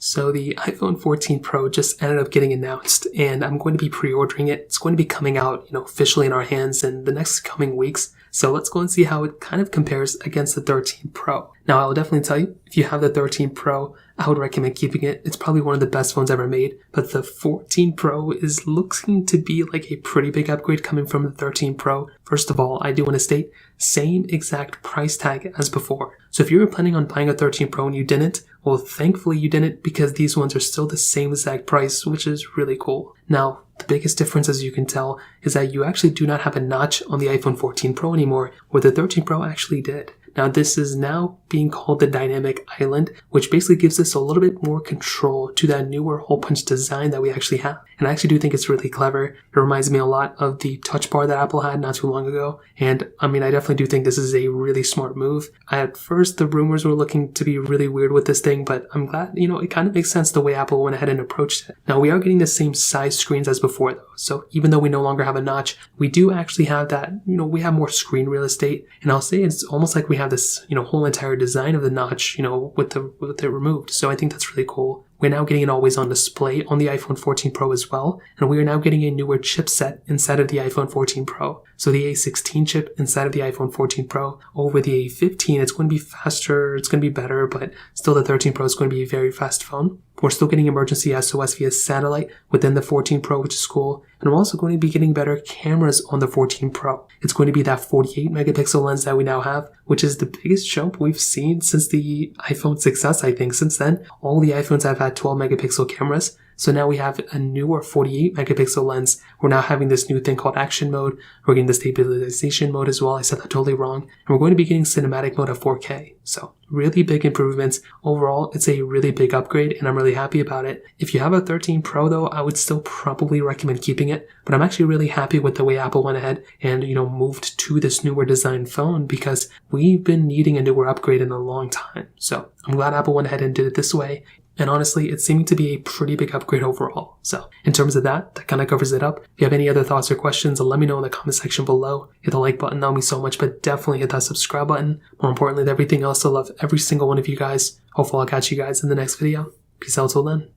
So the iPhone 14 Pro just ended up getting announced, and I'm going to be pre-ordering it. It's going to be coming out, officially in our hands in the next coming weeks. So let's go and see how it kind of compares against the 13 Pro. Now, I will definitely tell you, if you have the 13 Pro, I would recommend keeping it. It's probably one of the best phones ever made. But the 14 Pro is looking to be like a pretty big upgrade coming from the 13 Pro. First of all, I do want to state, same exact price tag as before. So if you were planning on buying a 13 Pro and you didn't, well, thankfully you didn't, because these ones are still the same exact price, which is really cool. Now, the biggest difference, as you can tell, is that you actually do not have a notch on the iPhone 14 Pro anymore, where the 13 Pro actually did. Now, this is now being called the Dynamic Island, which basically gives us a little bit more control to that newer hole punch design that we actually have. And I actually do think it's really clever. It reminds me a lot of the touch bar that Apple had not too long ago. And I definitely do think this is a really smart move. At first, the rumors were looking to be really weird with this thing, but I'm glad, it kind of makes sense the way Apple went ahead and approached it. Now, we are getting the same size screens as before, though. So even though we no longer have a notch, we do actually have that, we have more screen real estate. And I'll say it's almost like we have this, whole entire design of the notch, with it removed. So I think that's really cool. We're now getting an always-on display on the iPhone 14 Pro as well, and we are now getting a newer chipset inside of the iPhone 14 Pro. So the A16 chip inside of the iPhone 14 Pro. Over the A15, it's going to be faster, it's going to be better, but still the 13 Pro is going to be a very fast phone. We're still getting emergency SOS via satellite within the 14 Pro, which is cool. And we're also going to be getting better cameras on the 14 Pro. It's going to be that 48 megapixel lens that we now have, which is the biggest jump we've seen since the iPhone 6s, I think. Since then, all the iPhones have had 12 megapixel cameras. So now we have a newer 48 megapixel lens. We're now having this new thing called action mode. We're getting the stabilization mode as well. I said that totally wrong. And we're going to be getting cinematic mode at 4K. So really big improvements. Overall, it's a really big upgrade and I'm really happy about it. If you have a 13 Pro though, I would still probably recommend keeping it. But I'm actually really happy with the way Apple went ahead and, moved to this newer design phone, because we've been needing a newer upgrade in a long time. So I'm glad Apple went ahead and did it this way. And honestly, it's seeming to be a pretty big upgrade overall. So in terms of that kind of covers it up. If you have any other thoughts or questions, let me know in the comment section below. Hit the like button, that would mean so much, but definitely hit that subscribe button. More importantly than everything else, I love every single one of you guys. Hopefully I'll catch you guys in the next video. Peace out till then.